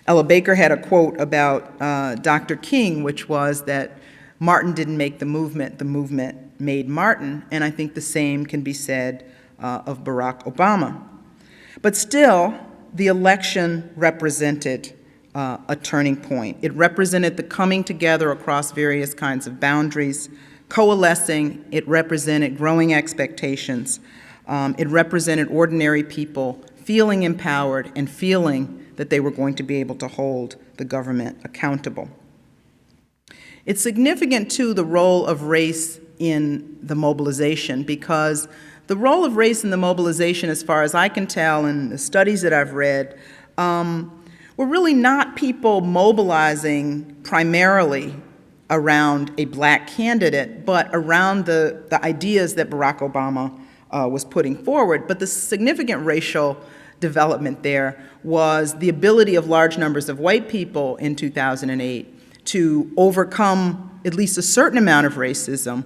Ella Baker had a quote about Dr. King, which was that Martin didn't make the movement made Martin, and I think the same can be said of Barack Obama. But still, the election represented a turning point. It represented the coming together across various kinds of boundaries, coalescing. It represented growing expectations. It represented ordinary people feeling empowered and feeling that they were going to be able to hold the government accountable. It's significant, too, the role of race in the mobilization, because the role of race in the mobilization, as far as I can tell in the studies that I've read, were really not people mobilizing primarily around a black candidate, but around the ideas that Barack Obama was putting forward. But the significant racial development there was the ability of large numbers of white people in 2008 to overcome at least a certain amount of racism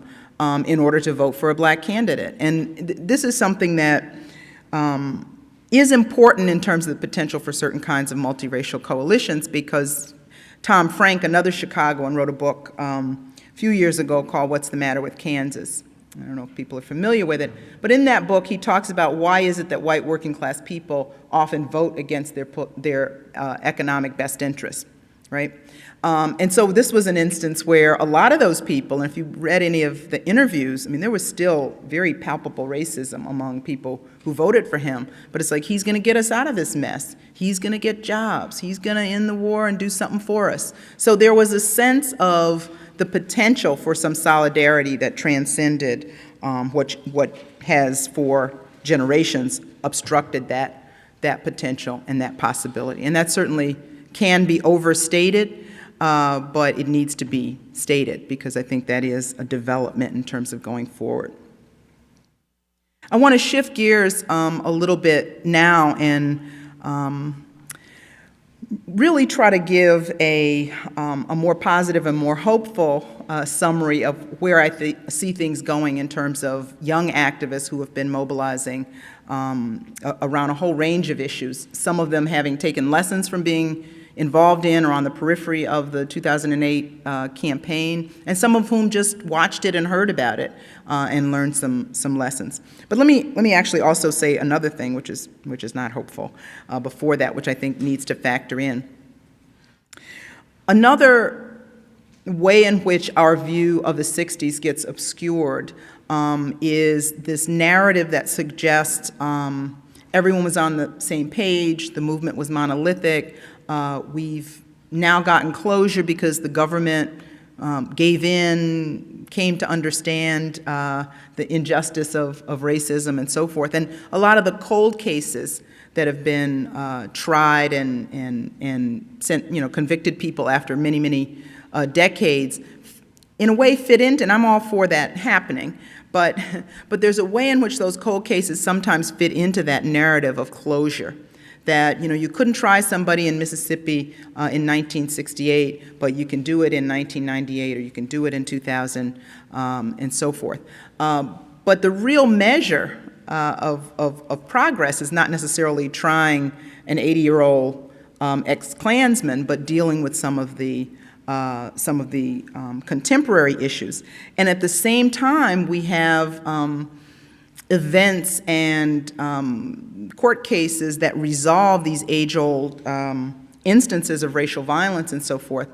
in order to vote for a black candidate. And this is something that is important in terms of the potential for certain kinds of multiracial coalitions, because Tom Frank, another Chicagoan, wrote a book a few years ago called What's the Matter with Kansas? I don't know if people are familiar with it, but in that book he talks about why is it that white working class people often vote against their economic best interests, right? And so this was an instance where a lot of those people, and if you read any of the interviews, I mean, there was still very palpable racism among people who voted for him. But it's like, he's going to get us out of this mess. He's going to get jobs. He's going to end the war and do something for us. So there was a sense of the potential for some solidarity that transcended what has for generations obstructed that potential and that possibility. And that certainly can be overstated. But it needs to be stated, because I think that is a development in terms of going forward. I want to shift gears a little bit now and really try to give a more positive and more hopeful summary of where I see things going in terms of young activists who have been mobilizing around a whole range of issues, some of them having taken lessons from being involved in or on the periphery of the 2008 campaign, and some of whom just watched it and heard about it and learned some lessons. But let me actually also say another thing, which is not hopeful, before that, which I think needs to factor in. Another way in which our view of the 60s gets obscured is this narrative that suggests everyone was on the same page, the movement was monolithic. We've now gotten closure because the government gave in, came to understand the injustice of racism and so forth. And a lot of the cold cases that have been tried and sent, convicted people after many, many decades, in a way fit into, and I'm all for that happening, but there's a way in which those cold cases sometimes fit into that narrative of closure. That you couldn't try somebody in Mississippi in 1968, but you can do it in 1998, or you can do it in 2000, and so forth. But the real measure of progress is not necessarily trying an 80-year-old ex-Klansman, but dealing with some of the contemporary issues. And at the same time, we have events and court cases that resolve these age-old instances of racial violence and so forth.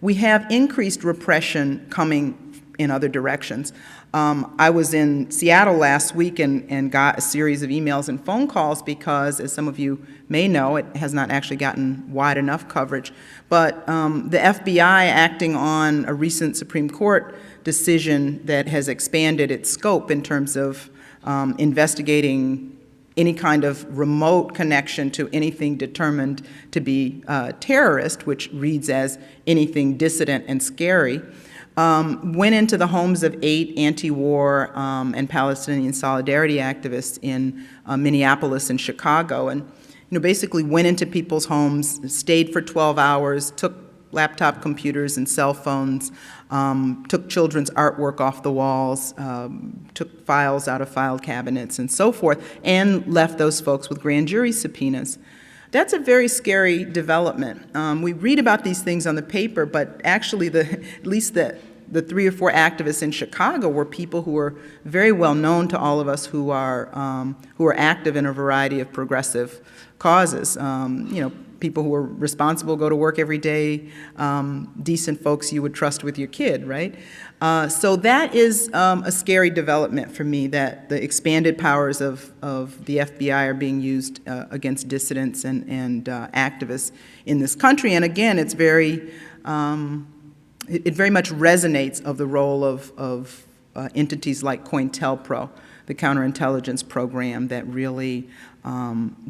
We have increased repression coming in other directions. I was in Seattle last week and got a series of emails and phone calls because, as some of you may know, it has not actually gotten wide enough coverage, but the FBI, acting on a recent Supreme Court decision that has expanded its scope in terms of investigating any kind of remote connection to anything determined to be terrorist, which reads as anything dissident and scary, went into the homes of 8 anti-war and Palestinian solidarity activists in Minneapolis and Chicago, and basically went into people's homes, stayed for 12 hours, took laptop computers and cell phones, took children's artwork off the walls, took files out of file cabinets and so forth, and left those folks with grand jury subpoenas. that's a very scary development. We read about these things on the paper, but actually at least the 3 or 4 activists in Chicago were people who were very well known to all of us who are active in a variety of progressive causes. People who are responsible, go to work every day, decent folks you would trust with your kid, right? So that is a scary development for me, that the expanded powers of the FBI are being used against dissidents and activists in this country. And again, it's very, it very much resonates of the role of entities like COINTELPRO, the counterintelligence program that really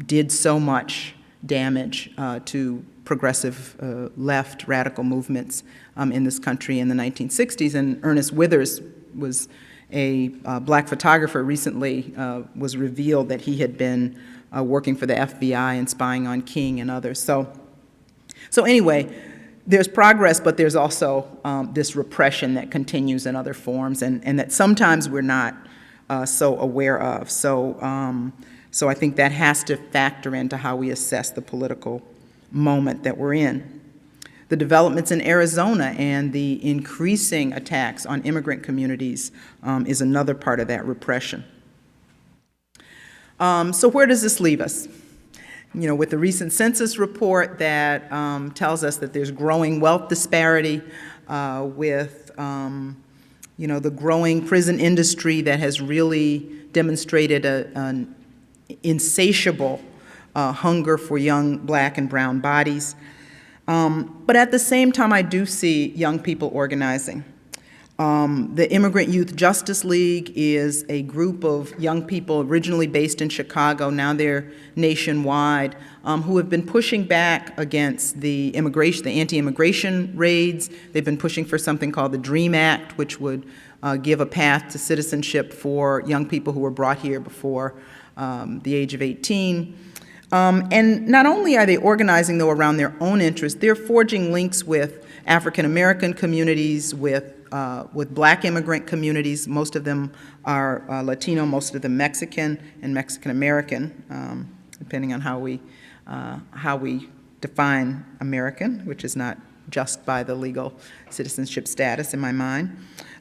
did so much damage to progressive left radical movements in this country in the 1960s. And Ernest Withers was a black photographer. Recently was revealed that he had been working for the FBI and spying on King and others. So anyway, there's progress, but there's also this repression that continues in other forms and that sometimes we're not so aware of. So I think that has to factor into how we assess the political moment that we're in. The developments in Arizona and the increasing attacks on immigrant communities is another part of that repression. So where does this leave us? With the recent census report that tells us that there's growing wealth disparity, with the growing prison industry that has really demonstrated an insatiable hunger for young black and brown bodies. But at the same time, I do see young people organizing. The Immigrant Youth Justice League is a group of young people originally based in Chicago, now they're nationwide, who have been pushing back against the anti-immigration raids. They've been pushing for something called the DREAM Act, which would give a path to citizenship for young people who were brought here before the age of 18. And not only are they organizing, though, around their own interests, they're forging links with African-American communities, with black immigrant communities. Most of them are Latino, most of them Mexican and Mexican-American, depending on how we define American, which is not just by the legal citizenship status in my mind.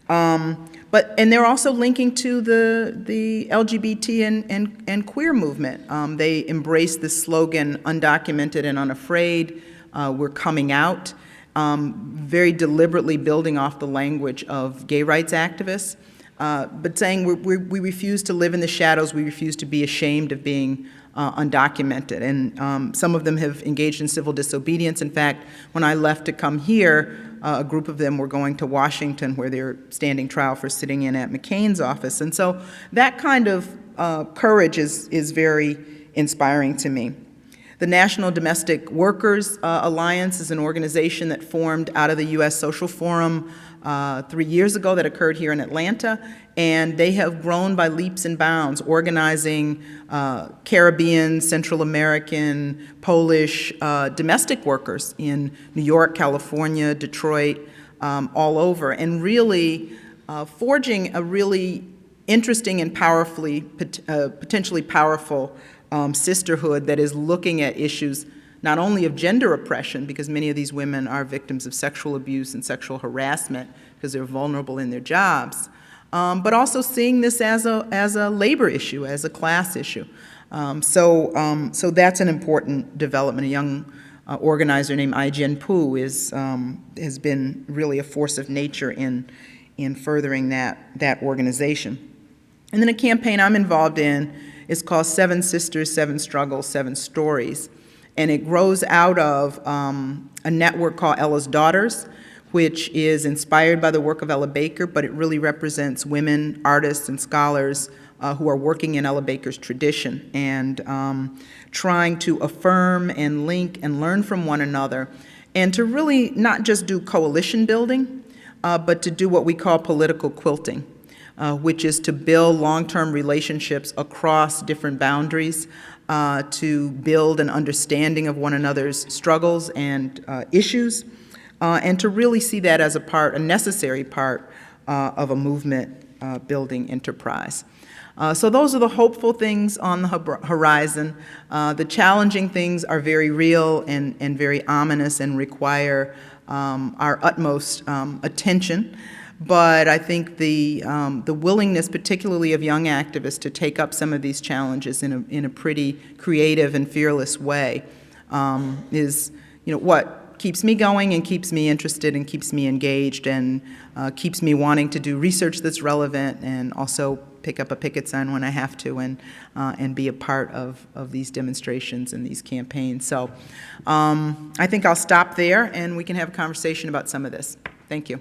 And they're also linking to the LGBT and queer movement. They embrace this slogan, undocumented and unafraid, we're coming out, very deliberately building off the language of gay rights activists, but saying we refuse to live in the shadows, we refuse to be ashamed of being undocumented. And some of them have engaged in civil disobedience. In fact, when I left to come here, a group of them were going to Washington, where they're standing trial for sitting in at McCain's office. And so that kind of courage is very inspiring to me. The National Domestic Workers Alliance is an organization that formed out of the U.S. Social Forum 3 years ago that occurred here in Atlanta, and they have grown by leaps and bounds, organizing Caribbean, Central American, Polish domestic workers in New York, California, Detroit, all over, and really forging a really interesting and potentially powerful sisterhood that is looking at issues not only of gender oppression, because many of these women are victims of sexual abuse and sexual harassment because they're vulnerable in their jobs, but also seeing this as a labor issue, as a class issue. So that's an important development. A young organizer named Ai-jen Poo has been really a force of nature in furthering that organization. And then a campaign I'm involved in is called 7 Sisters, 7 Struggles, 7 Stories. And it grows out of a network called Ella's Daughters, which is inspired by the work of Ella Baker, but it really represents women, artists, and scholars who are working in Ella Baker's tradition and trying to affirm and link and learn from one another, and to really not just do coalition building, but to do what we call political quilting, which is to build long-term relationships across different boundaries, to build an understanding of one another's struggles and issues, and to really see that as a necessary part of a movement building enterprise. So those are the hopeful things on the horizon. The challenging things are very real and very ominous and require our utmost attention. But I think the willingness, particularly of young activists, to take up some of these challenges in a pretty creative and fearless way is, what keeps me going and keeps me interested and keeps me engaged and keeps me wanting to do research that's relevant and also pick up a picket sign when I have to and be a part of these demonstrations and these campaigns. So I think I'll stop there and we can have a conversation about some of this. Thank you.